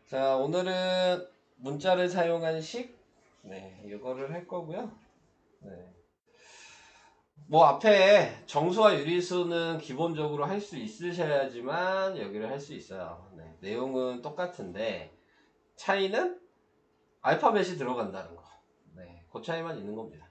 자, 오늘은 문자를 사용한 식, 이거를 할 거고요. 네. 뭐 앞에 정수와 유리수는 기본적으로 할 수 있으셔야지만 여기를 할 수 있어요. 내용은 똑같은데 차이는 알파벳이 들어간다는 거. 그 차이만 있는 겁니다.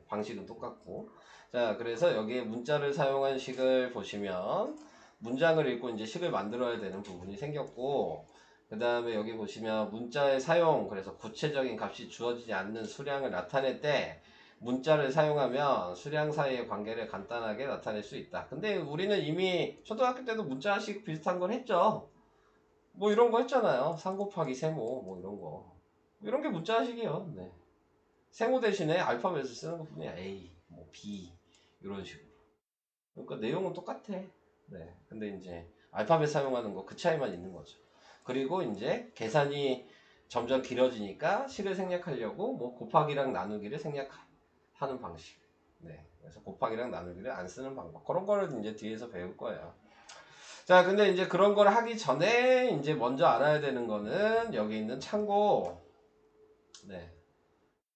방식은 똑같고. 자, 그래서 여기에 문자를 사용한 식을 보시면 문장을 읽고 이제 식을 만들어야 되는 부분이 생겼고, 그 다음에 여기 보시면 문자의 사용, 그래서 구체적인 값이 주어지지 않는 수량을 나타낼 때 문자를 사용하면 수량 사이의 관계를 간단하게 나타낼 수 있다. 근데 우리는 이미 초등학교 때도 문자식 비슷한 걸 했죠. 뭐 이런 거 했잖아요. 3 곱하기 세모 뭐 이런 거. 이런 게 문자식이에요. 세모 대신에 알파벳을 쓰는 것 뿐이야. A, 뭐 B 이런 식으로. 그러니까 내용은 똑같아. 근데 이제 알파벳 사용하는 거 그 차이만 있는 거죠. 그리고 이제 계산이 점점 길어지니까 식을 생략하려고 뭐 곱하기랑 나누기를 생략하는 방식. 그래서 곱하기랑 나누기를 안 쓰는 방법. 그런 거를 이제 뒤에서 배울 거예요. 자, 근데 이제 그런 걸 하기 전에 이제 먼저 알아야 되는 거는 여기 있는 참고.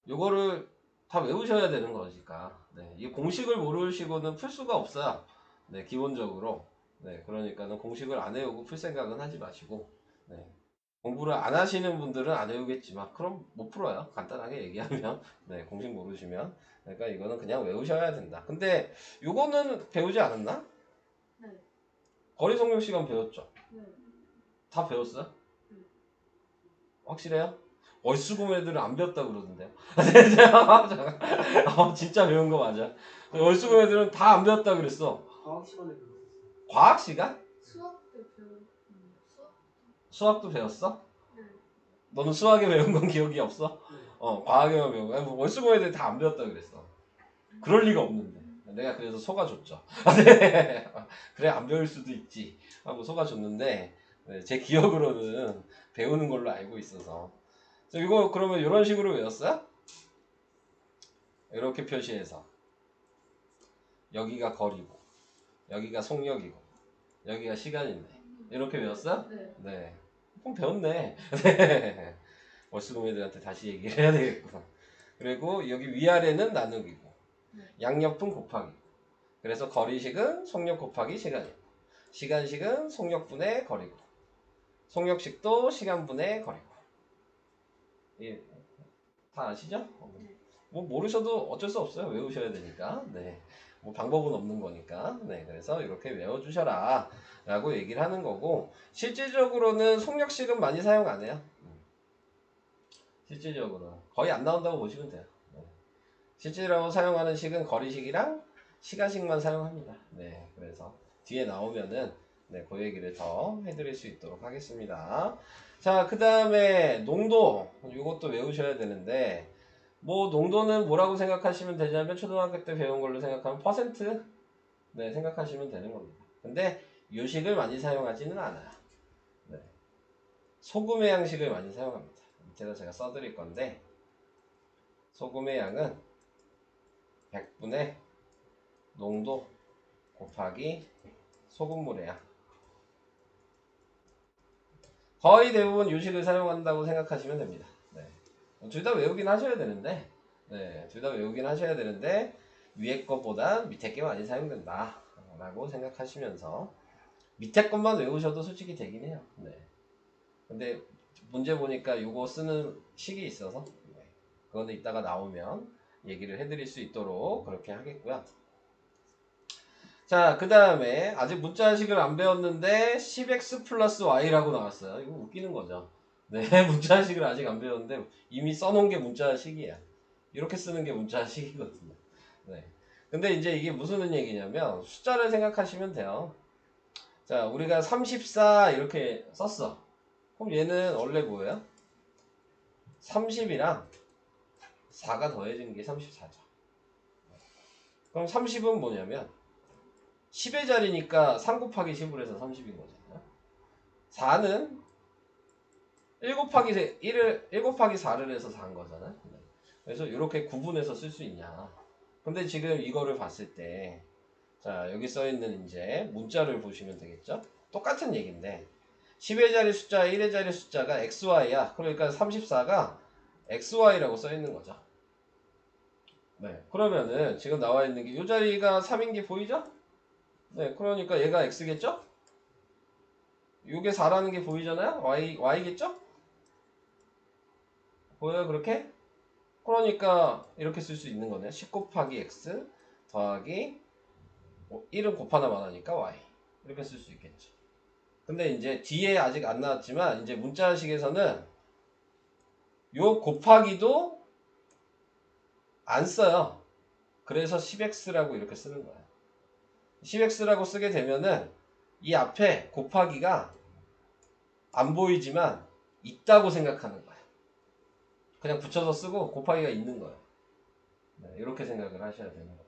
요거를 다 외우셔야 되는 거니까. 이 공식을 모르시고는 풀 수가 없어요. 기본적으로. 그러니까는 공식을 안 외우고 풀 생각은 하지 마시고. 공부를 안 하시는 분들은 안 외우겠지만, 그럼 못 풀어요. 간단하게 얘기하면. 공식 모르시면. 그러니까 이거는 그냥 외우셔야 된다. 근데 요거는 배우지 않았나? 네. 거리속력 시간 배웠죠? 네. 다 배웠어요? 확실해요? 월수금 애들은 안 배웠다 그러던데요. 진짜 배운 거 맞아. 월수금 애들은 다 안 배웠다 그랬어. 과학 시간에 배웠었어요. 과학 시간? 수학도 배웠. 수학도 배웠어? 네. 너는 수학에 배운 건 기억이 없어? 네. 과학에만 배운 거야. 월수금 애들 다 안 배웠다 그랬어. 그럴 리가 없는데. 내가 그래서 속아줬죠. 그래 안 배울 수도 있지 하고 속아줬는데 제 기억으로는 배우는 걸로 알고 있어서. 이거 그러면 이런 식으로 외웠어요? 이렇게 표시해서 여기가 거리고 여기가 속력이고 여기가 시간인데 이렇게 외웠어? 네. 그럼 배웠네. 월수금 애들한테 다시 얘기를 해야 되겠구나. 그리고 여기 위아래는 나누기고 양옆은 곱하기. 그래서 거리식은 속력 곱하기 시간이고 시간식은 속력분의 거리고 속력식도 시간분의 거리고. 다 아시죠? 뭐 모르셔도 어쩔 수 없어요. 외우셔야 되니까. 뭐 방법은 없는 거니까. 그래서 이렇게 외워주셔라 라고 얘기를 하는 거고, 실질적으로는 속력식은 많이 사용 안 해요. 실질적으로 거의 안 나온다고 보시면 돼요. 실제로 사용하는 식은 거리식이랑 시간식만 사용합니다. 그래서 뒤에 나오면은 그 얘기를 더 해드릴 수 있도록 하겠습니다. 자, 그 다음에 농도, 이것도 외우셔야 되는데, 뭐 농도는 뭐라고 생각하시면 되냐면 초등학교 때 배운 걸로 생각하면 퍼센트 생각하시면 되는 겁니다. 근데 요식을 많이 사용하지는 않아요. 소금의 양식을 많이 사용합니다. 밑에다 제가 써드릴 건데, 소금의 양은 100분의 농도 곱하기 소금물의 양. 거의 대부분 요식을 사용한다고 생각하시면 됩니다. 둘 다 외우긴 하셔야 되는데, 둘 다 외우긴 하셔야 되는데 위에 것보다 밑에 게 많이 사용된다 라고 생각하시면서 밑에 것만 외우셔도 솔직히 되긴 해요. 근데 문제 보니까 이거 쓰는 식이 있어서 그거는 이따가 나오면 얘기를 해드릴 수 있도록 그렇게 하겠고요. 자, 그 다음에 아직 문자식을 안 배웠는데 10x 플러스 y라고 나왔어요. 이거 웃기는 거죠. 문자식을 아직 안 배웠는데 이미 써놓은 게 문자식이야. 이렇게 쓰는 게 문자식이거든요. 근데 이제 이게 무슨 얘기냐면 숫자를 생각하시면 돼요. 자, 우리가 34 이렇게 썼어. 그럼 얘는 원래 뭐예요? 30이랑 4가 더해진 게 34죠. 그럼 30은 뭐냐면 10의 자리니까 3 곱하기 10을 해서 30인 거잖아요. 4는 1 곱하기 4를 해서 4인 거잖아요. 그래서 이렇게 구분해서 쓸 수 있냐. 근데 지금 이거를 봤을 때, 자, 여기 써있는 이제 문자를 보시면 되겠죠? 똑같은 얘기인데, 10의 자리 숫자, 1의 자리 숫자가 xy야. 그러니까 34가 xy라고 써 있는 거죠. 네. 그러면은 지금 나와 있는 게 이 자리가 3인 게 보이죠? 네. 그러니까 얘가 x겠죠? 요게 4라는 게 보이잖아요? y겠죠? 보여요, 그렇게? 그러니까 이렇게 쓸 수 있는 거네. 10 곱하기 x 더하기 1은 곱하나만 하니까 y. 이렇게 쓸 수 있겠죠. 근데 이제 뒤에 아직 안 나왔지만 이제 문자식에서는 요 곱하기도 안 써요. 그래서 10x라고 이렇게 쓰는 거예요. 10x라고 쓰게 되면은 이 앞에 곱하기가 안 보이지만 있다고 생각하는 거예요. 그냥 붙여서 쓰고 곱하기가 있는 거예요. 네, 이렇게 생각을 하셔야 되는 거예요.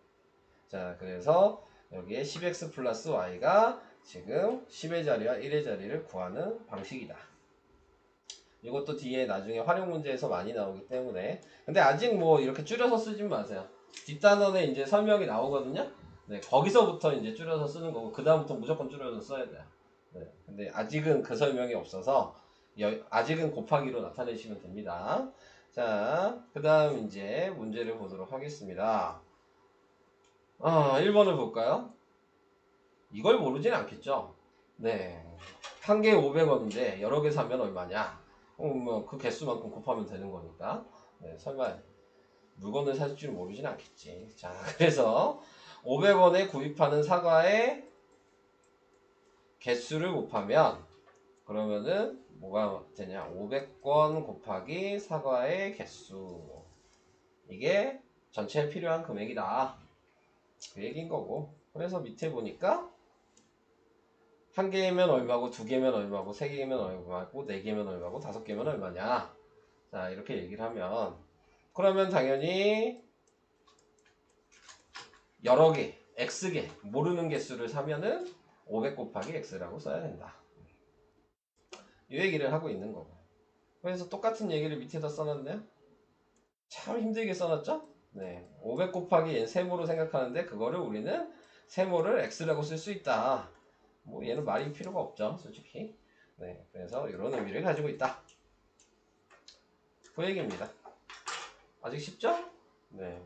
자, 그래서 여기에 10x 플러스 y가 지금 10의 자리와 1의 자리를 구하는 방식이다. 이것도 뒤에 나중에 활용 문제에서 많이 나오기 때문에. 근데 아직 뭐 이렇게 줄여서 쓰진 마세요. 뒷단원에 이제 설명이 나오거든요. 네, 거기서부터 이제 줄여서 쓰는 거고, 그다음부터 무조건 줄여서 써야 돼요. 네, 근데 아직은 그 설명이 없어서, 아직은 곱하기로 나타내시면 됩니다. 자, 그 다음 이제 문제를 보도록 하겠습니다. 1번을 볼까요? 이걸 모르진 않겠죠? 네. 한 개에 500원인데 여러 개 사면 얼마냐? 뭐 그 개수만큼 곱하면 되는 거니까. 네, 설마 물건을 살 줄 모르진 않겠지. 자, 그래서 500원에 구입하는 사과의 개수를 곱하면 그러면은 뭐가 되냐? 500권 곱하기 사과의 개수. 이게 전체에 필요한 금액이다. 그 얘기인 거고. 그래서 밑에 보니까 한 개면 얼마고, 두 개면 얼마고, 세 개면 얼마고, 네 개면 얼마고, 다섯 개면 얼마냐. 자, 이렇게 얘기를 하면, 그러면 당연히 여러 개, x개, 모르는 개수를 사면은 500 곱하기 x라고 써야 된다. 이 얘기를 하고 있는 거고. 그래서 똑같은 얘기를 밑에다 써놨네요. 참 힘들게 써놨죠? 네. 500 곱하기 얘 세모로 생각하는데, 그거를 우리는 세모를 x라고 쓸 수 있다. 뭐 얘는 말이 필요가 없죠, 솔직히. 네, 그래서 이런 의미를 가지고 있다. 그 얘기입니다. 아직 쉽죠? 네.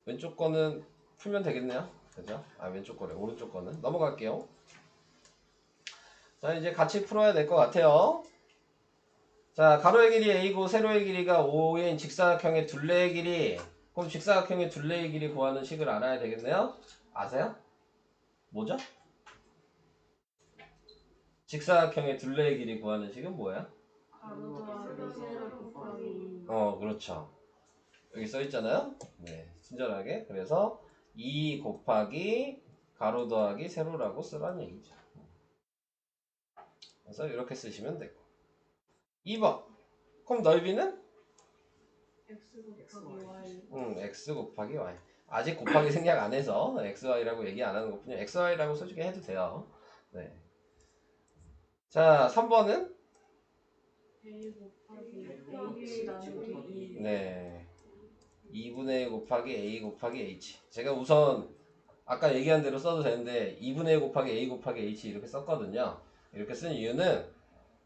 왼쪽 거는 풀면 되겠네요. 그죠? 왼쪽 거래. 오른쪽 거는. 넘어갈게요. 자, 이제 같이 풀어야 될 것 같아요. 자, 가로의 길이 a고 세로의 길이가 5인 직사각형의 둘레의 길이. 그럼 직사각형의 둘레의 길이 구하는 식을 알아야 되겠네요. 아세요? 뭐죠? 직사각형의 둘레의 길이 구하는 식은 뭐예요? 가로 더하기 세로 곱하기 그렇죠. 여기 써 있잖아요. 네, 친절하게. 그래서 2 곱하기 가로 더하기 세로라고 쓰라는 얘기죠. 그래서 이렇게 쓰시면 되고. 2번. 그럼 넓이는? x 곱하기 y. x 곱하기 y. 아직 곱하기 생략 안 해서 xy라고 얘기 안 하는 것뿐이요. xy라고 솔직히 해도 돼요. 네. 자, 3번은? a 곱하기 a 나누기 네. 2분의 1 곱하기 a 곱하기 h. 제가 우선 아까 얘기한 대로 써도 되는데 2분의 1 곱하기 a 곱하기 h 이렇게 썼거든요. 이렇게 쓴 이유는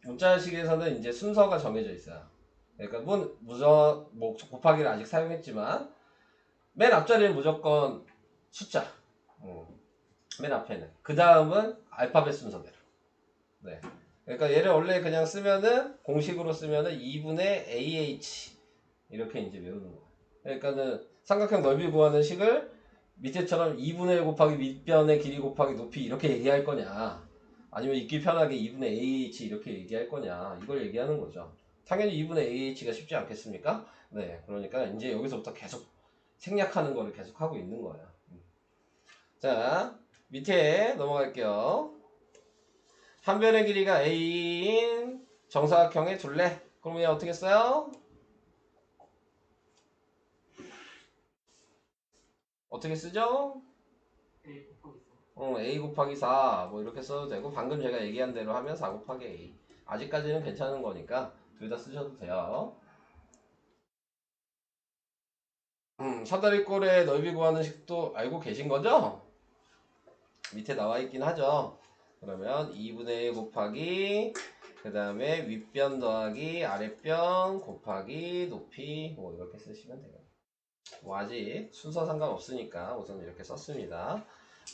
문자식에서는 이제 순서가 정해져 있어요. 그러니까 뭐 곱하기를 아직 사용했지만 맨 앞자리는 무조건 숫자. 맨 앞에는. 그 다음은 알파벳 순서대로. 네. 그러니까 얘를 원래 그냥 쓰면은 공식으로 쓰면은 2분의 AH 이렇게 이제 외우는 거예요. 그러니까는 삼각형 넓이 구하는 식을 밑에처럼 2분의 1 곱하기 밑변의 길이 곱하기 높이 이렇게 얘기할 거냐, 아니면 읽기 편하게 2분의 AH 이렇게 얘기할 거냐, 이걸 얘기하는 거죠. 당연히 2분의 AH가 쉽지 않겠습니까? 네, 그러니까 이제 여기서부터 계속 생략하는 거를 계속 하고 있는 거예요. 자, 밑에 넘어갈게요. 한 변의 길이가 A인 정사각형의 둘레. 그럼 얘 어떻게 써요? 어떻게 쓰죠? A 곱하기 4 뭐 이렇게 써도 되고, 방금 제가 얘기한 대로 하면 4 곱하기 A. 아직까지는 괜찮은 거니까 둘 다 쓰셔도 돼요. 사다리꼴의 넓이 구하는 식도 알고 계신 거죠? 밑에 나와 있긴 하죠. 그러면 2분의 1 곱하기 그 다음에 윗변 더하기 아랫변 곱하기 높이 뭐 이렇게 쓰시면 돼요. 뭐 아직 순서 상관없으니까 우선 이렇게 썼습니다.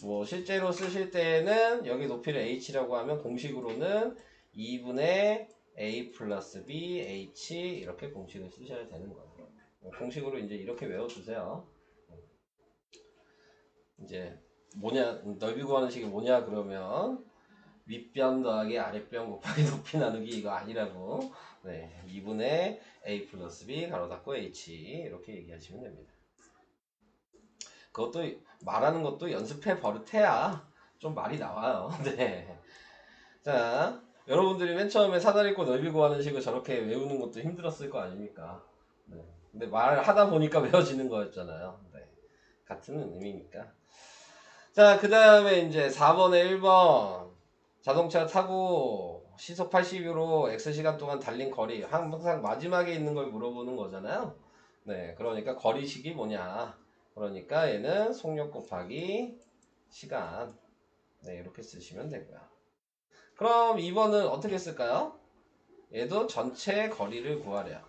뭐 실제로 쓰실 때는 여기 높이를 h라고 하면 공식으로는 2분의 a 플러스 b h 이렇게 공식을 쓰셔야 되는 거예요. 공식으로 이제 이렇게 외워두세요. 이제 뭐냐 넓이 구하는 식이 뭐냐 그러면 윗변 더하기 아랫변 곱하기 높이 나누기 이거 아니라고. 네, 2분의 a 플러스 b 가로 닫고 h 이렇게 얘기하시면 됩니다. 그것도 말하는 것도 연습해 버릇해야 좀 말이 나와요. 네. 자, 여러분들이 맨 처음에 사다리 있고 넓이 구하는 식을 저렇게 외우는 것도 힘들었을 거 아닙니까? 네. 근데 말하다 보니까 외워지는 거였잖아요. 네. 같은 의미니까. 자, 그 다음에 이제 4번에 1번. 자동차 타고 시속 80으로 X시간 동안 달린 거리. 항상 마지막에 있는 걸 물어보는 거잖아요. 네. 그러니까 거리식이 뭐냐. 그러니까 얘는 속력 곱하기 시간. 네. 이렇게 쓰시면 되고요. 그럼 2번은 어떻게 쓸까요? 얘도 전체 거리를 구하래요.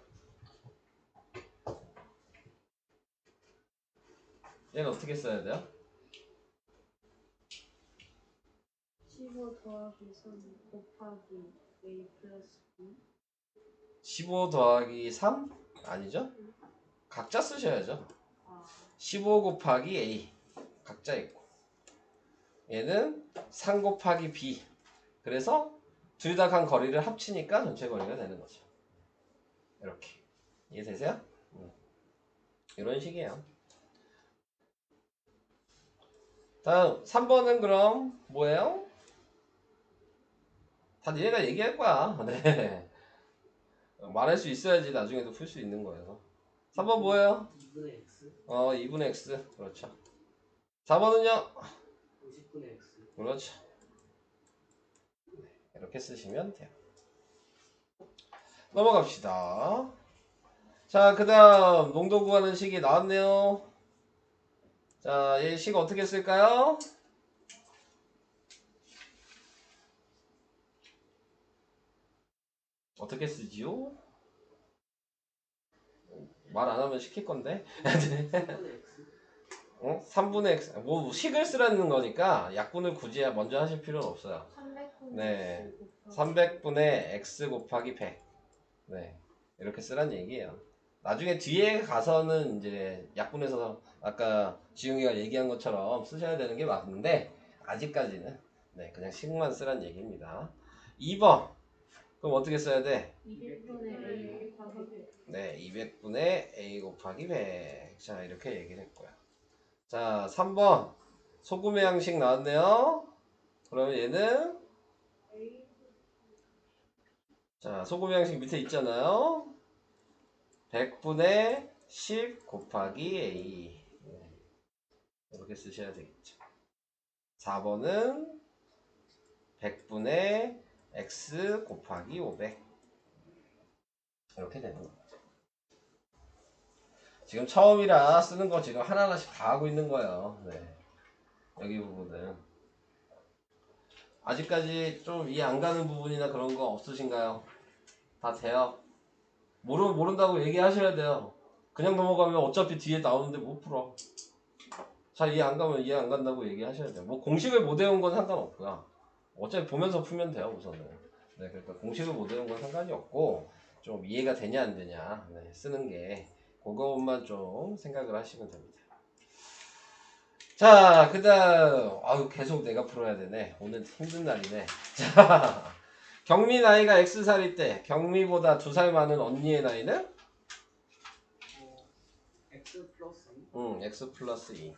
얘는 어떻게 써야 돼요? 15 더하기 3 곱하기 a 플러스 b 15 더하기 3? 아니죠? 각자 쓰셔야죠. 15 곱하기 a 각자 있고 얘는 3 곱하기 b 그래서 둘 다 간 거리를 합치니까 전체 거리가 되는 거죠. 이렇게 이해되세요? 이런 식이에요. 다음 3번은 그럼 뭐예요? 다 니네가 얘기할 거야. 네. 말할 수 있어야지 나중에도 풀 수 있는 거예요. 3번 뭐예요? 2분의 x? 2분의 x. 그렇죠. 4번은요? 50분의 x. 그렇죠. 이렇게 쓰시면 돼요. 넘어갑시다. 자, 그 다음 농도 구하는 식이 나왔네요. 자, 얘 식 어떻게 쓸까요? 어떻게 쓰지요? 말 안 하면 시킬 건데. 3분의 x? 3분의 x. 뭐 식을 쓰라는 거니까 약분을 굳이 먼저 하실 필요는 없어요. 300분의 네. x 300분의 x 곱하기 100. 네. 이렇게 쓰란 얘기예요. 나중에 뒤에 가서는 이제 약분해서 아까 지웅이가 얘기한 것처럼 쓰셔야 되는 게 맞는데 아직까지는 네, 그냥 식만 쓰란 얘기입니다. 2번. 그럼 어떻게 써야 돼? 200분의 a 곱하기 100 네, 200분의 a 곱하기 100. 자, 이렇게 얘기를 했고요. 자, 3번. 소금의 양식 나왔네요. 그러면 얘는 자, 소금의 양식 밑에 있잖아요. 100분의 10 곱하기 a. 네, 이렇게 쓰셔야 되겠죠. 4번은 100분의 x 곱하기 500. 이렇게 되는 거죠. 지금 처음이라 쓰는 거 지금 하나하나씩 다 하고 있는 거예요. 네. 여기 부분은. 아직까지 좀 이해 안 가는 부분이나 그런 거 없으신가요? 다 돼요. 모른다고 얘기하셔야 돼요. 그냥 넘어가면 어차피 뒤에 나오는데 못 풀어. 잘 이해 안 가면 이해 안 간다고 얘기하셔야 돼요. 뭐 공식을 못 외운 건 상관없고요. 어차피 보면서 풀면 돼요, 우선은. 네, 그러니까 공식을 못 외운 건 상관이 없고 좀 이해가 되냐 안 되냐 네, 쓰는 게 그것만 좀 생각을 하시면 됩니다. 자, 그 다음 아유 계속 내가 풀어야 되네. 오늘 힘든 날이네. 자, 경미 나이가 X살일 때 경미보다 2살 많은 언니의 나이는? x 플러스 2? X 플러스 2.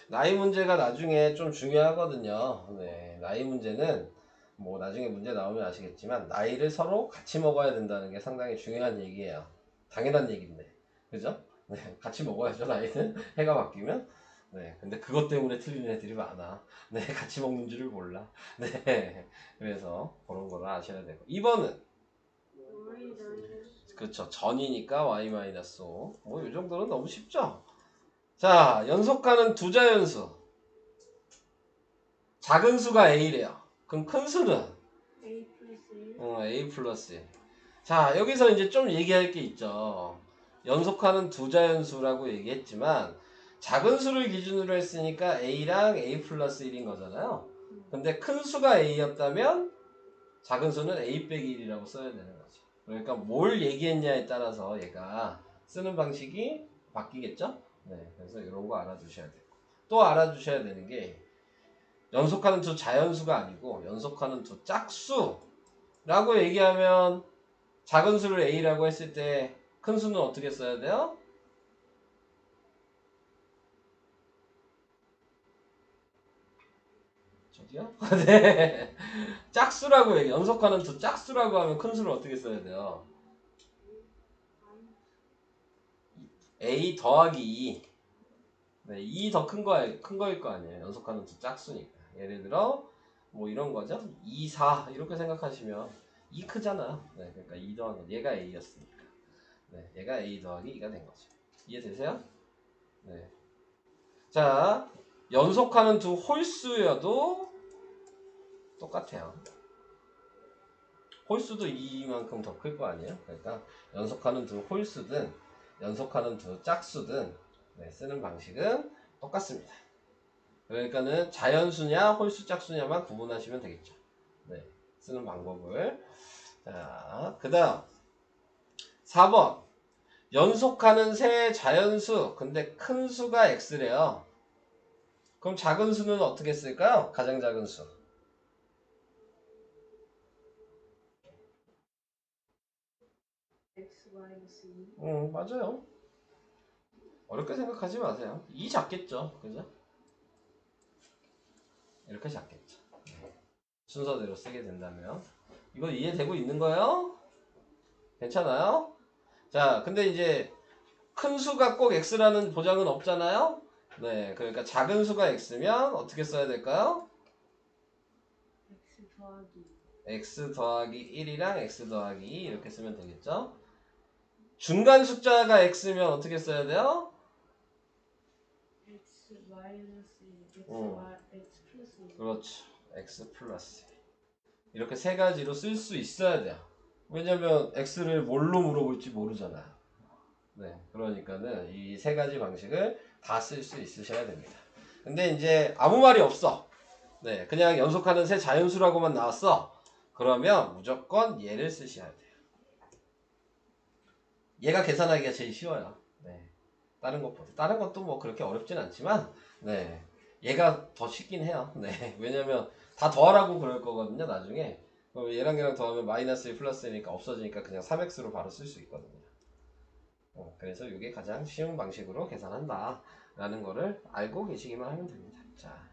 나이 문제가 나중에 좀 중요하거든요. 네, 나이 문제는 뭐 나중에 문제 나오면 아시겠지만 나이를 서로 같이 먹어야 된다는 게 상당히 중요한 얘기예요. 당연한 얘기인데, 그죠? 네, 같이 먹어야죠 나이는. 해가 바뀌면. 네, 근데 그것 때문에 틀린 애들이 많아. 네, 같이 먹는 줄을 몰라. 네, 그래서 그런 거를 아셔야 되고. 2번은 그렇죠. 전이니까 y-5. 뭐 이 정도는 너무 쉽죠. 자, 연속하는 두 자연수. 작은 수가 a래요. 그럼 큰 수는 A 플러스 1. A 플러스 1. 자, 여기서 이제 좀 얘기할 게 있죠. 연속하는 두 자연수라고 얘기했지만 작은 수를 기준으로 했으니까 A랑 A 플러스 1인 거잖아요. 근데 큰 수가 A였다면 작은 수는 A 빼기 1이라고 써야 되는 거죠. 그러니까 뭘 얘기했냐에 따라서 얘가 쓰는 방식이 바뀌겠죠? 네, 그래서 이런 거 알아두셔야 돼요. 또 알아두셔야 되는 게 연속하는 두 자연수가 아니고 연속하는 두 짝수라고 얘기하면 작은 수를 A라고 했을 때 큰 수는 어떻게 써야 돼요? 저기요? 네. 짝수라고 얘기, 연속하는 두 짝수라고 하면 큰 수를 어떻게 써야 돼요? A 더하기 2. 네, 2 더 큰 거일 거 아니에요. 연속하는 두 짝수니까. 예를 들어, 뭐 이런 거죠. 2, 4. 이렇게 생각하시면 2 크잖아. 네, 그러니까 2 더하기, 얘가 A였으니까. 네, 얘가 A 더하기 2가 된 거죠. 이해되세요? 네. 자, 연속하는 두 홀수여도 똑같아요. 홀수도 2만큼 더 클 거 아니에요? 그러니까 연속하는 두 홀수든 연속하는 두 짝수든 네, 쓰는 방식은 똑같습니다. 그러니까는 자연수냐 홀수 짝수냐만 구분하시면 되겠죠. 네, 쓰는 방법을. 자, 그 다음 4번 연속하는 세 자연수 근데 큰 수가 x래요. 그럼 작은 수는 어떻게 쓸까요? 가장 작은 수. X 마이너스 2. 맞아요. 어렵게 생각하지 마세요. 2 작겠죠. 그죠? 이렇게 작겠죠. 순서대로 쓰게 된다면. 이거 이해되고 있는 거예요? 괜찮아요? 자, 근데 이제 큰 수가 꼭 x라는 보장은 없잖아요? 네, 그러니까 작은 수가 x면 어떻게 써야 될까요? X 더하기. x 더하기 1이랑 x 더하기 2 이렇게 쓰면 되겠죠? 중간 숫자가 x면 어떻게 써야 돼요? X 마이너스 1. X 플러스 1. 그렇죠. x 플러스 이렇게 세 가지로 쓸 수 있어야 돼요. 왜냐면 x를 뭘로 물어볼지 모르잖아. 네, 그러니까는 이 세 가지 방식을 다 쓸 수 있으셔야 됩니다. 근데 이제 아무 말이 없어. 네, 그냥 연속하는 세 자연수라고만 나왔어. 그러면 무조건 얘를 쓰셔야 돼요. 얘가 계산하기가 제일 쉬워요. 네, 다른 것보다. 다른 것도 뭐 그렇게 어렵진 않지만, 네, 얘가 더 쉽긴 해요. 네, 왜냐면 다 더하라고 그럴 거거든요, 나중에. 그럼 얘랑 얘랑 더하면 마이너스 1 플러스 1이니까 없어지니까 그냥 3x로 바로 쓸 수 있거든요. 그래서 이게 가장 쉬운 방식으로 계산한다 라는 거를 알고 계시기만 하면 됩니다. 자,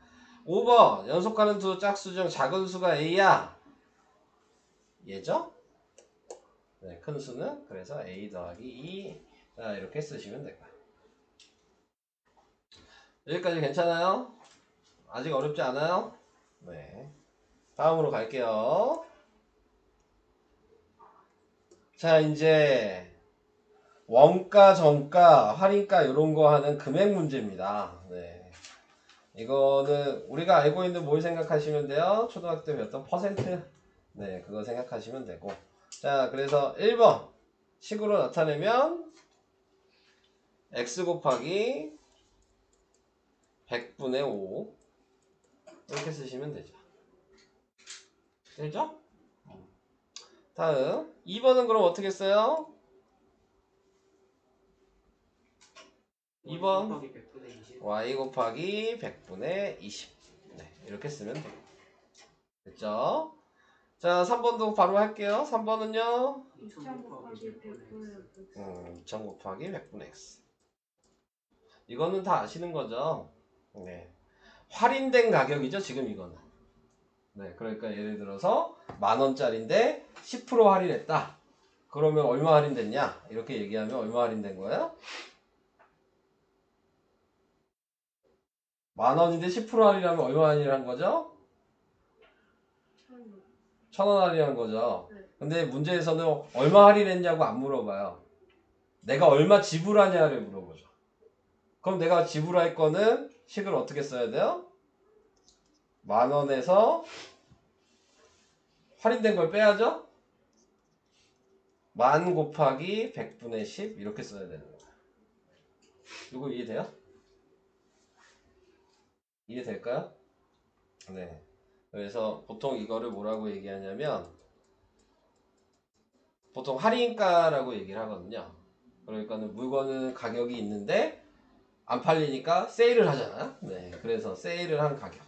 5번 연속하는 두 짝수 중 작은 수가 A야. 얘죠? 네, 큰 수는 그래서 A 더하기 2. 자, 이렇게 쓰시면 될 거예요. 여기까지 괜찮아요? 아직 어렵지 않아요? 네. 다음으로 갈게요. 자, 이제 원가, 정가, 할인가 이런 거 하는 금액 문제입니다. 네. 이거는 우리가 알고 있는 뭘 생각하시면 돼요? 초등학교 때 배웠던 퍼센트. 네, 그거 생각하시면 되고. 자, 그래서 1번 식으로 나타내면 x 곱하기 100분의 5 이렇게 쓰시면 되죠. 되죠? 다음 2번은 그럼 어떻게 써요? 2번 곱하기 100분의 20. y 곱하기 100분의 20 네, 이렇게 쓰면 돼요. 됐죠? 자, 3번도 바로 할게요. 3번은요 2000 곱하기 100분의 X. 2000 곱하기 100분의 x 이거는 다 아시는 거죠? 네. 할인된 가격이죠, 지금 이거는. 네, 그러니까 예를 들어서 10,000원짜리인데 10% 할인했다. 그러면 얼마 할인됐냐? 이렇게 얘기하면 얼마 할인된 거예요? 10,000원인데 10% 할인하면 얼마 할인한 거죠? 1,000원 할인한 거죠. 네. 근데 문제에서는 얼마 할인했냐고 안 물어봐요. 내가 얼마 지불하냐를 물어보죠. 그럼 내가 지불할 거는 식을 어떻게 써야 돼요? 10,000원에서 할인된 걸 빼야죠? 만 곱하기 100분의 10 이렇게 써야 되는 거예요. 이거 이해돼요? 이해될까요? 네. 그래서 보통 이거를 뭐라고 얘기하냐면 보통 할인가라고 얘기를 하거든요. 그러니까는 물건은 가격이 있는데 안 팔리니까 세일을 하잖아요. 네. 그래서 세일을 한 가격.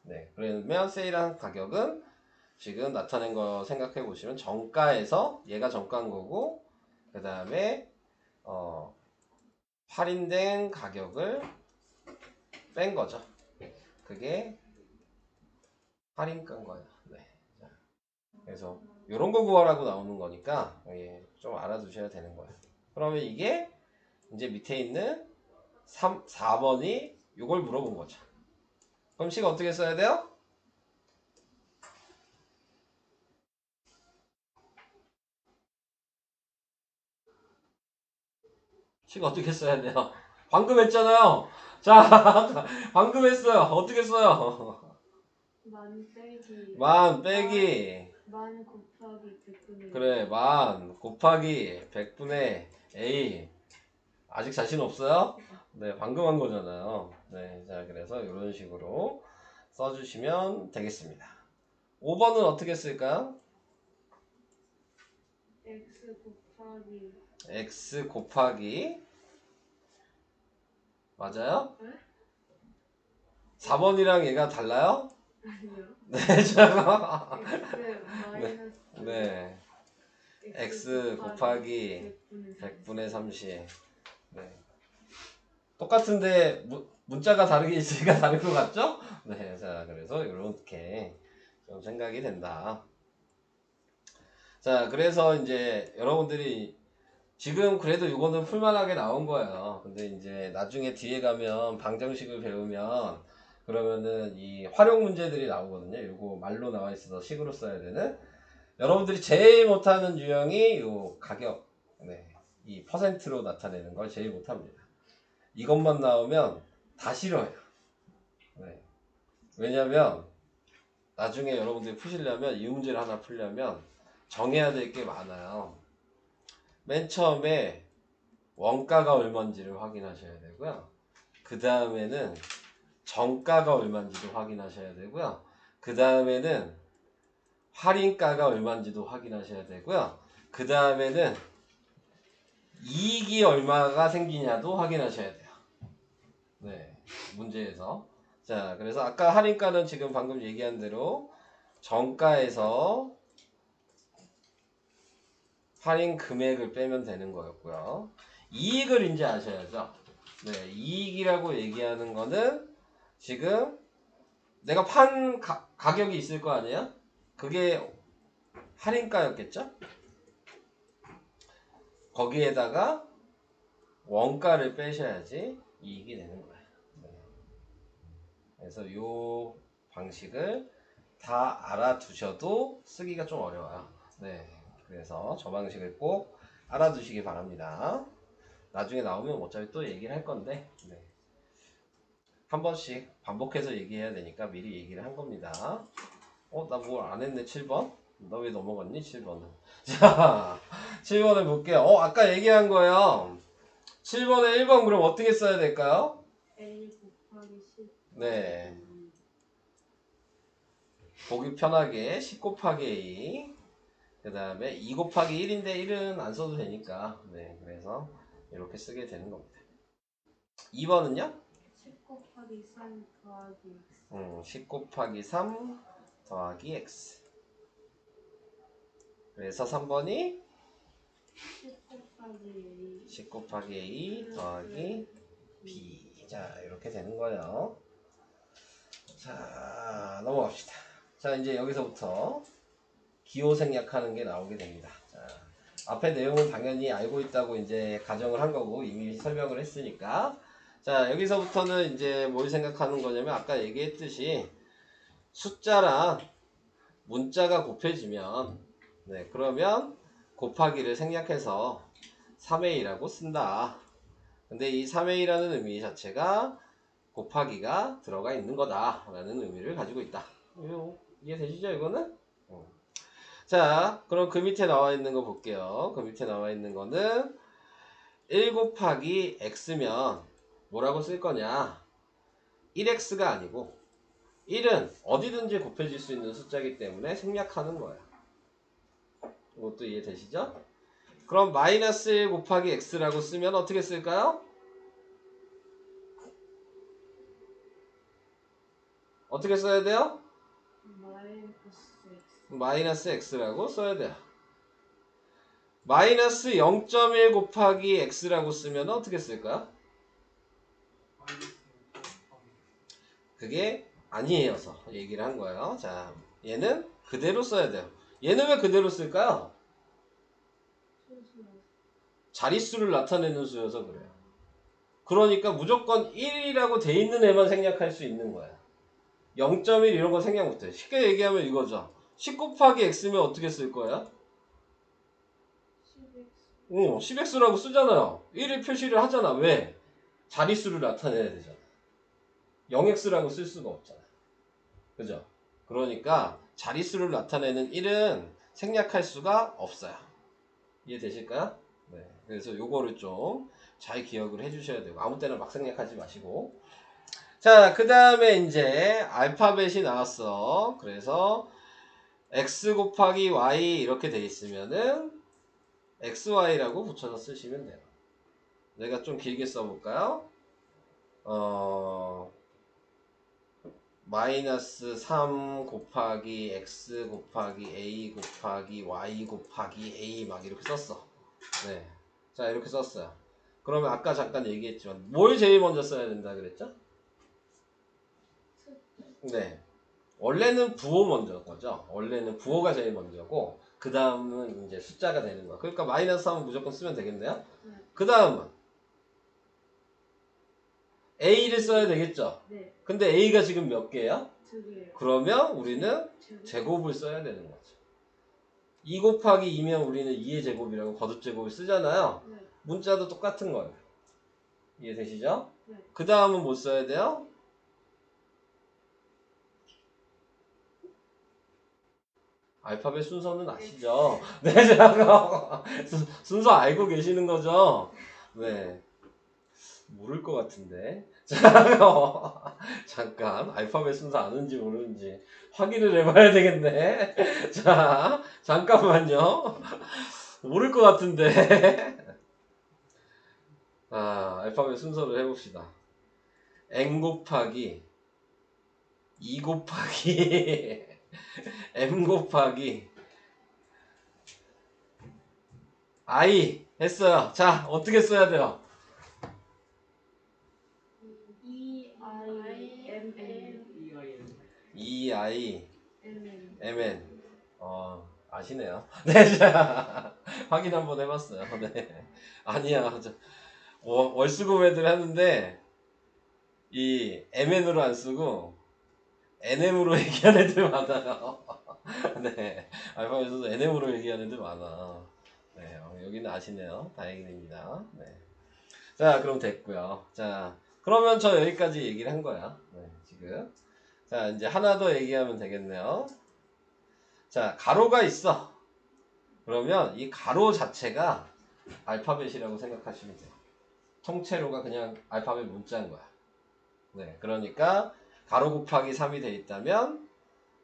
네. 그러면 세일한 가격은 지금 나타낸 거 생각해 보시면 정가에서 얘가 정가인 거고 그 다음에 할인된 가격을 뺀 거죠. 그게 할인가인 거예요. 네. 자, 그래서 이런 거 구하라고 나오는 거니까 좀 알아두셔야 되는 거예요. 그러면 이게 이제 밑에 있는 4번이 이걸 물어본 거죠. 그럼 식 어떻게 써야 돼요? 식 어떻게 써야 돼요? 방금 했잖아요. 자, 방금 했어요. 어떻게 써요? 만 빼기 만 곱하기 100분의 그래 만 곱하기 100분의 A 아직 자신 없어요? 네 방금 한 거잖아요. 네, 자 그래서 이런 식으로 써주시면 되겠습니다. 5번은 어떻게 쓸까요? x 곱하기 맞아요? 네? 4번이랑 얘가 달라요? 아니요. 네, 자, x 마이너스 네, x 곱하기 100분의 30. 네. 똑같은데 문자가 다르게 있으니까 다른 것 같죠? 네, 자 그래서 이렇게 좀 생각이 된다. 자, 그래서 이제 여러분들이 지금 그래도 이거는 풀만하게 나온 거예요. 근데 이제 나중에 뒤에 가면 방정식을 배우면 그러면은 이 활용 문제들이 나오거든요. 이거 말로 나와 있어서 식으로 써야 되는. 여러분들이 제일 못하는 유형이 요 가격, 네, 이 퍼센트로 나타내는 걸 제일 못합니다. 이것만 나오면 다 싫어요. 네. 왜냐면 나중에 여러분들이 푸시려면 이 문제를 하나 풀려면 정해야 될 게 많아요. 맨 처음에 원가가 얼마인지를 확인하셔야 되고요. 그 다음에는 정가가 얼마인지도 확인하셔야 되고요. 그 다음에는 할인가가 얼마인지도 확인하셔야 되고요. 그 다음에는 이익이 얼마가 생기냐도 확인하셔야 돼요. 네, 문제에서. 자, 그래서 아까 할인가는 지금 방금 얘기한 대로 정가에서 할인 금액을 빼면 되는 거였고요. 이익을 이제 아셔야죠. 네, 이익이라고 얘기하는 거는 지금 내가 판 가격이 있을 거 아니에요? 그게 할인가였겠죠? 거기에다가 원가를 빼셔야지 이익이 되는 거예요. 네. 그래서 이 방식을 다 알아두셔도 쓰기가 좀 어려워요. 네, 그래서 저 방식을 꼭 알아두시기 바랍니다. 나중에 나오면 어차피 또 얘기를 할 건데 네. 한 번씩 반복해서 얘기해야 되니까 미리 얘기를 한 겁니다. 나 뭘 안 했네 7번? 너 왜 넘어갔니 7번은? 자 7번을 볼게요. 아까 얘기한 거예요. 7번에 1번 그럼 어떻게 써야 될까요? A 곱하기 10. 네, 보기 편하게 10 곱하기 A 그 다음에 2 곱하기 1인데 1은 안 써도 되니까 네, 그래서 이렇게 쓰게 되는 겁니다. 2번은요? 10 곱하기 3 더하기 10 곱하기 3 더하기 x 그래서 3번이 10 곱하기 A 10 곱하기 a 더하기 b 자 이렇게 되는 거예요. 자 넘어갑시다. 자 이제 여기서부터 기호생략하는 게 나오게 됩니다. 자, 앞에 내용은 당연히 알고 있다고 이제 가정을 한 거고 이미 설명을 했으니까 자 여기서부터는 이제 뭘 생각하는 거냐면 아까 얘기했듯이 숫자랑 문자가 곱해지면 네 그러면 곱하기를 생략해서 3의 2라고 쓴다. 근데 이 3의 2라는 의미 자체가 곱하기가 들어가 있는 거다 라는 의미를 가지고 있다. 이해되시죠 이거는? 자, 그럼 그 밑에 나와 있는 거 볼게요. 그 밑에 나와 있는 거는 1 곱하기 x면 뭐라고 쓸 거냐? 1x가 아니고 1은 어디든지 곱해질 수 있는 숫자이기 때문에 생략하는 거야. 이것도 이해되시죠? 그럼 마이너스 1 곱하기 x라고 쓰면 어떻게 쓸까요? 어떻게 써야 돼요? 마이너스 x라고 써야 돼요. 마이너스 0.1 곱하기 x라고 쓰면 어떻게 쓸까요? 그게 아니에요서 얘기를 한 거예요. 자, 얘는 그대로 써야 돼요. 얘는 왜 그대로 쓸까요? 자릿수를 나타내는 수여서 그래요. 그러니까 무조건 1이라고 돼 있는 애만 생략할 수 있는 거야. 0.1 이런 거 생략 못해. 쉽게 얘기하면 이거죠. 10 곱하기 x면 어떻게 쓸 거야? 10x라고 쓰잖아요. 1을 표시를 하잖아. 왜? 자릿수를 나타내야 되잖아. 0x라고 쓸 수가 없잖아. 그죠? 그러니까 자릿수를 나타내는 1은 생략할 수가 없어요. 이해되실까요? 네. 그래서 요거를 좀 잘 기억을 해주셔야 되고 아무 때나 막 생략하지 마시고. 자, 그 다음에 이제 알파벳이 나왔어. 그래서 x 곱하기 y 이렇게 돼 있으면은 xy라고 붙여서 쓰시면 돼요. 내가 좀 길게 써볼까요? 마이너스 3 곱하기 x 곱하기 a 곱하기 y 곱하기 a 막 이렇게 썼어. 네. 자, 이렇게 썼어요. 그러면 아까 잠깐 얘기했지만 뭘 제일 먼저 써야 된다 그랬죠? 네. 원래는 부호 먼저 거죠. 원래는 부호가 제일 먼저고 그 다음은 이제 숫자가 되는 거야. 그러니까 마이너스 3은 무조건 쓰면 되겠네요. 그 다음은 a를 써야 되겠죠. 네. 근데 a가 지금 몇 개야? 2개요. 그러면 우리는 제곱을 써야 되는 거죠. 2 곱하기 2면 우리는 2의 제곱이라고 거듭제곱을 쓰잖아요. 네. 문자도 똑같은 거예요. 이해되시죠? 네. 그 다음은 뭐 써야 돼요? 알파벳 순서는 아시죠? 네, 순서 알고 계시는 거죠? 네. 모를 것 같은데. 잠깐, 알파벳 순서 아는지 모르는지 확인을 해봐야 되겠네. 자, 잠깐만요. 모를 것 같은데. 알파벳 순서를 해봅시다. n 곱하기 2 곱하기 m 곱하기 i 했어요. 자, 어떻게 써야 돼요? EIN mn. 아시네요. 네, 자, 확인 한번 해봤어요. 네. 아니야. 월수금 애들 하는데, 이 mn으로 안 쓰고, nm으로 얘기하는 애들 많아요. 네. 알파벳에서 nm으로 얘기하는 애들 많아. 네. 여기는 아시네요. 다행입니다. 네. 자, 그럼 됐고요. 자, 그러면 저 여기까지 얘기를 한 거야. 네, 지금. 자, 이제 하나 더 얘기하면 되겠네요. 자, 가로가 있어. 그러면 이 가로 자체가 알파벳이라고 생각하시면 돼요. 통째로가 그냥 알파벳 문자인 거야. 네, 그러니까 가로 곱하기 3이 돼 있다면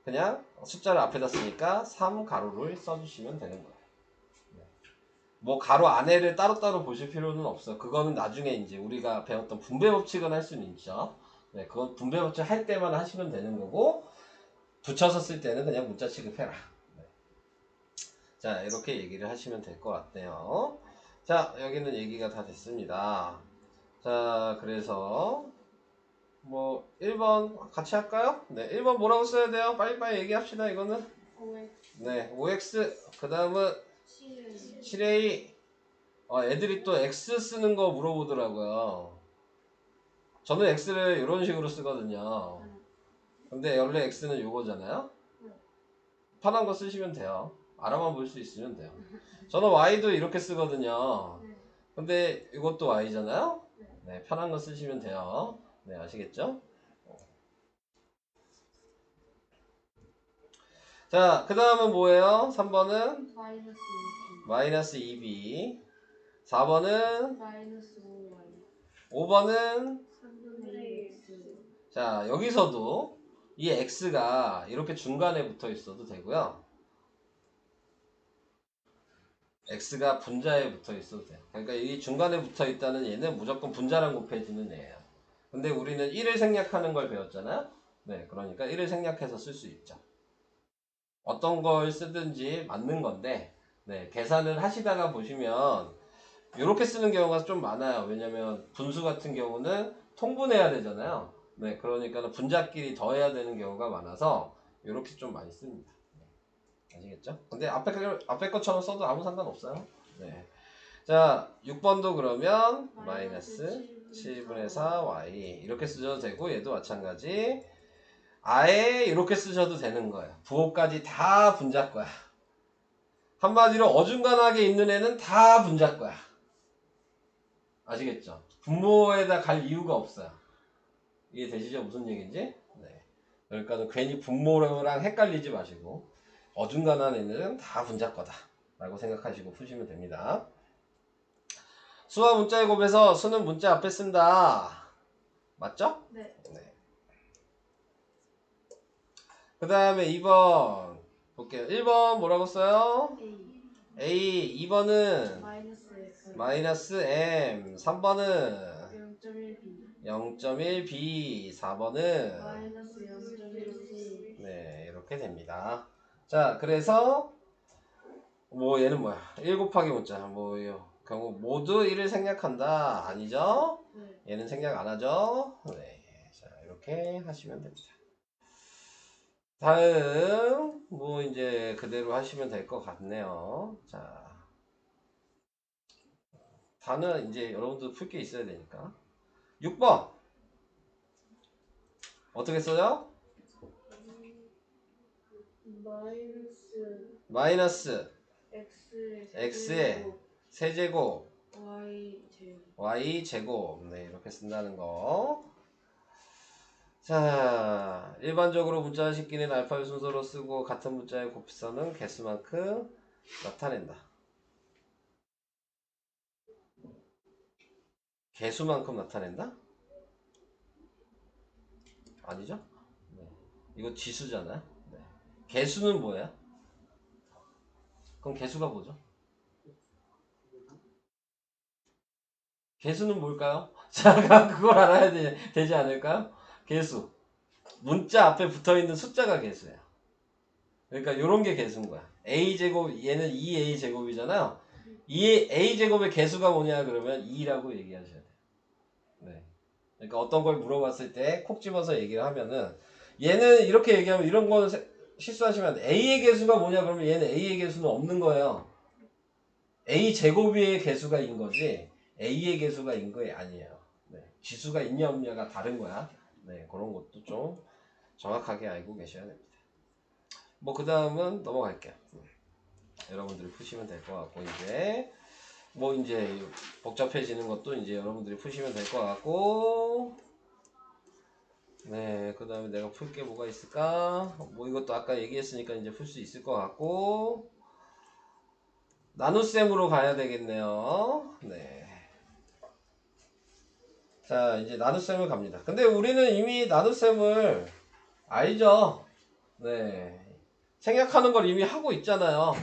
그냥 숫자를 앞에다 쓰니까 3 가로를 써주시면 되는 거예요. 네. 뭐 가로 안에를 따로따로 보실 필요는 없어. 그거는 나중에 이제 우리가 배웠던 분배 법칙은 할 수는 있죠. 네, 그건 분배 법칙 할 때만 하시면 되는 거고 붙여서 쓸 때는 그냥 문자 취급해라. 네. 자, 이렇게 얘기를 하시면 될 것 같네요. 자, 여기는 얘기가 다 됐습니다. 자, 그래서 뭐 1번 같이 할까요? 네, 1번 뭐라고 써야 돼요? 빨리빨리 얘기합시다. 이거는 네, 5x 그 다음은 7a. 애들이 또 x 쓰는 거 물어보더라고요. 저는 x를 이런 식으로 쓰거든요. 근데 원래 x는 요거잖아요. 편한 거 쓰시면 돼요. 알아만 볼 수 있으면 돼요. 저는 y도 이렇게 쓰거든요. 근데 이것도 y잖아요. 네, 편한 거 쓰시면 돼요. 네, 아시겠죠? 자, 그 다음은 뭐예요? 3번은 마이너스 2b 마이너스 2b. 4번은 마이너스 5y 5번은 3분의 x 자, 여기서도 이 x가 이렇게 중간에 붙어 있어도 되고요. x가 분자에 붙어 있어도 돼요. 그러니까 이 중간에 붙어 있다는 얘는 무조건 분자랑 곱해지는 애예요. 근데 우리는 1을 생략하는 걸 배웠잖아요. 네, 그러니까 1을 생략해서 쓸 수 있죠. 어떤 걸 쓰든지 맞는 건데, 네, 계산을 하시다가 보시면 이렇게 쓰는 경우가 좀 많아요. 왜냐면 분수 같은 경우는 통분해야 되잖아요. 네, 그러니까 분자끼리 더해야 되는 경우가 많아서 이렇게 좀 많이 씁니다. 아시겠죠? 근데 앞에 것처럼 써도 아무 상관없어요. 네. 자, 6번도 그러면 마이너스 7분의 4y 이렇게 쓰셔도 되고, 얘도 마찬가지. 아예 이렇게 쓰셔도 되는 거예요. 부호까지 다 분자 거야. 한마디로 어중간하게 있는 애는 다 분자 거야. 아시겠죠? 분모에다 갈 이유가 없어요. 이해 되시죠? 무슨 얘기인지? 네. 그러니까 괜히 분모랑 헷갈리지 마시고 어중간한 애는 다 분자 거다 라고 생각하시고 푸시면 됩니다. 수와 문자의 곱에서 수는 문자 앞에 쓴다. 맞죠? 네. 네. 그 다음에 2번 볼게요. 1번 뭐라고 써요? a A. 2번은 마이너스 x 마이너스 M. 3번은 0.1b 0.1B. 4번은 마이너스 0.1c 네, 이렇게 됩니다. 자, 그래서 뭐 얘는 뭐야? 1 곱하기 문자 뭐예요? 경우 모두 1을 생략한다. 아니죠? 네. 얘는 생략 안 하죠? 네. 자, 이렇게 하시면 됩니다. 다음 뭐 이제 그대로 하시면 될 것 같네요. 자, 다는 이제 여러분들 풀 게 있어야 되니까. 6번 어떻게 써요? 마이너스 마이너스 x의 x의 세제곱 y 제곱 y 제곱. 네, 이렇게 쓴다는 거. 자, 일반적으로 문자 식기는 알파벳 순서로 쓰고 같은 문자의 곱선은 개수만큼 나타낸다. 개수만큼 나타낸다? 아니죠? 네. 이거 지수잖아요. 네. 개수는 뭐야? 그럼 개수가 뭐죠? 개수는 뭘까요? 자, 그걸 알아야 되지 않을까요? 개수. 문자 앞에 붙어 있는 숫자가 개수예요. 그러니까 이런 게 개수인 거야. a제곱, 얘는 2a제곱이잖아요. 2a제곱의 개수가 뭐냐 그러면 2라고 얘기하셔야 돼요. 네. 그러니까 어떤 걸 물어봤을 때 콕 집어서 얘기를 하면은 얘는 이렇게 얘기하면 이런 거 실수하시면 안 돼. a의 개수가 뭐냐 그러면 얘는 a의 개수는 없는 거예요. a제곱의 개수가 인 거지 a의 개수가 인 거에 아니에요. 네. 지수가 있냐 없냐가 다른 거야. 네, 그런 것도 좀 정확하게 알고 계셔야 됩니다. 뭐 그 다음은 넘어갈게요. 여러분들이 푸시면 될 것 같고 이제 뭐 이제 복잡해지는 것도 이제 여러분들이 푸시면 될 것 같고 네, 그 다음에 내가 풀 게 뭐가 있을까? 뭐 이것도 아까 얘기했으니까 이제 풀 수 있을 것 같고 나눗셈으로 가야 되겠네요. 네. 자, 이제 나눗셈을 갑니다. 근데 우리는 이미 나눗셈을 알죠? 네. 생략하는 걸 이미 하고 있잖아요.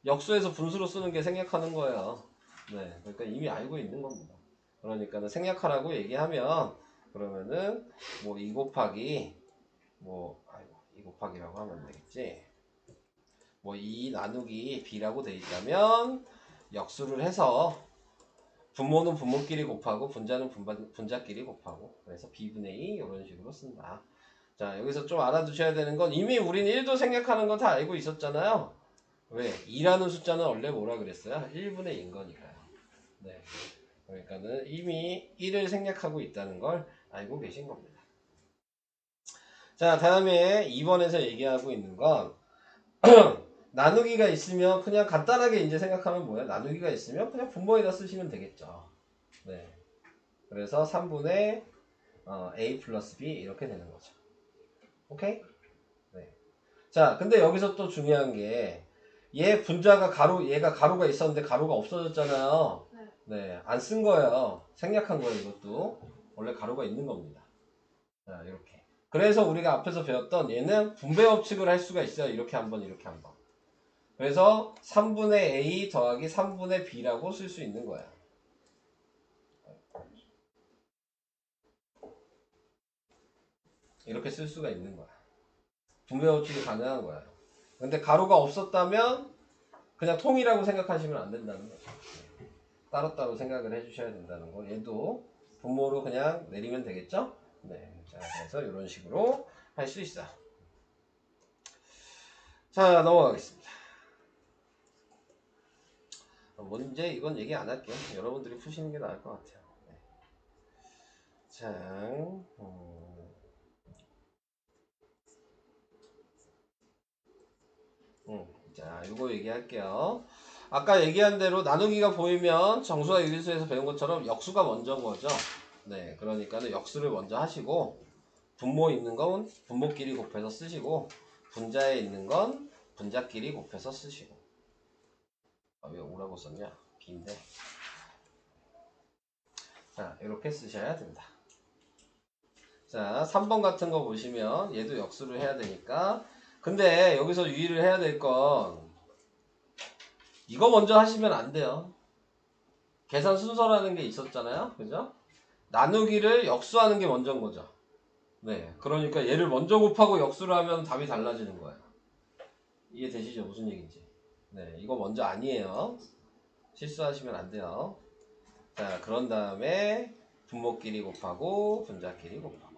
역수에서 분수로 쓰는 게 생략하는 거예요. 네. 그러니까 이미 알고 있는 겁니다. 그러니까는 생략하라고 얘기하면 그러면은 뭐 2 곱하기 뭐 아이고 2 곱하기라고 하면 안 되겠지. 뭐 2 나누기 b라고 돼 있다면 역수를 해서 분모는 분모끼리 곱하고 분자는 분자끼리 곱하고 그래서 b분의 2 이런 식으로 쓴다. 자, 여기서 좀 알아두셔야 되는 건 이미 우린 1도 생략하는 거 다 알고 있었잖아요. 왜? 2라는 숫자는 원래 뭐라 그랬어요? 1분의 2인 거니까요. 네. 그러니까는 이미 1을 생략하고 있다는 걸 알고 계신 겁니다. 자, 다음에 2번에서 얘기하고 있는 건 나누기가 있으면 그냥 간단하게 이제 생각하면 뭐예요? 나누기가 있으면 그냥 분모에다 쓰시면 되겠죠. 네. 그래서 3분의 a 플러스 b 이렇게 되는 거죠. 오케이? 네. 자, 근데 여기서 또 중요한 게, 얘 분자가 얘가 가로가 있었는데 가로가 없어졌잖아요. 네. 네, 안 쓴 거예요. 생략한 거예요, 이것도. 원래 가로가 있는 겁니다. 자, 이렇게. 그래서 우리가 앞에서 배웠던 얘는 분배 법칙을 할 수가 있어요. 이렇게 한번, 이렇게 한번. 그래서 3분의 A 더하기 3분의 B라고 쓸 수 있는 거야. 이렇게 쓸 수가 있는 거야. 분배 법칙이 가능한 거야. 근데 가로가 없었다면 그냥 통이라고 생각하시면 안 된다는 거죠. 따로따로 생각을 해주셔야 된다는 거. 얘도 분모로 그냥 내리면 되겠죠? 네. 자, 그래서 이런 식으로 할 수 있어. 자, 넘어가겠습니다. 문제 이건 얘기 안 할게요. 여러분들이 푸시는 게 나을 것 같아요. 네. 자, 자, 이거 얘기할게요. 아까 얘기한 대로 나누기가 보이면 정수와 유리수에서 배운 것처럼 역수가 먼저인 거죠. 네, 그러니까는 역수를 먼저 하시고 분모 있는 건 분모끼리 곱해서 쓰시고 분자에 있는 건 분자끼리 곱해서 쓰시고. 아, 왜 오라고 썼냐? 긴데. 자, 이렇게 쓰셔야 된다. 자, 3번 같은 거 보시면 얘도 역수를 해야 되니까. 근데 여기서 유의를 해야 될 건 이거 먼저 하시면 안 돼요. 계산 순서라는 게 있었잖아요. 그죠? 나누기를 역수하는 게 먼저인 거죠. 네. 그러니까 얘를 먼저 곱하고 역수를 하면 답이 달라지는 거예요. 이해되시죠? 무슨 얘기인지. 네. 이거 먼저 아니에요. 실수하시면 안 돼요. 자, 그런 다음에 분모끼리 곱하고 분자끼리 곱하고.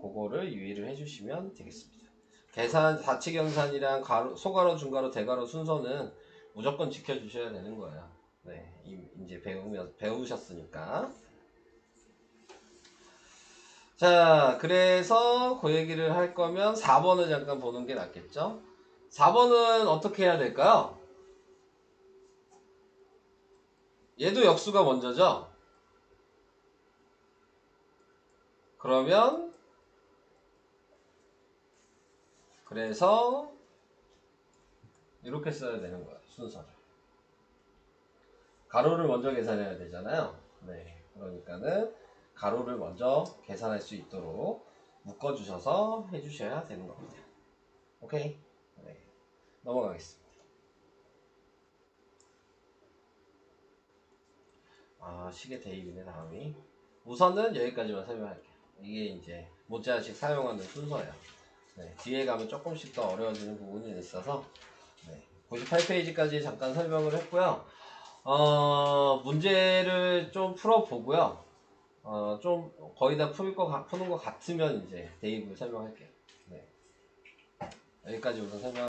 그거를 유의를 해주시면 되겠습니다. 계산, 다치경산이랑 소가로, 중가로, 대가로 순서는 무조건 지켜주셔야 되는 거예요. 네, 이제 배우셨으니까. 자, 그래서 그 얘기를 할 거면 4번을 잠깐 보는 게 낫겠죠? 4번은 어떻게 해야 될까요? 얘도 역수가 먼저죠? 그러면, 그래서, 이렇게 써야 되는 거예요, 순서를. 가로를 먼저 계산해야 되잖아요. 네, 그러니까는 가로를 먼저 계산할 수 있도록 묶어주셔서 해주셔야 되는 겁니다. 오케이? 네, 넘어가겠습니다. 아, 시계 대입이네, 다음이. 우선은 여기까지만 설명할게요. 이게 이제 모자식 사용하는 순서예요. 네, 뒤에 가면 조금씩 더 어려워지는 부분이 있어서 네, 98페이지까지 잠깐 설명을 했고요. 문제를 좀 풀어보고요. 좀 거의 다 푸는 것 같으면 이제 대입을 설명할게요. 네. 여기까지 우선 설명.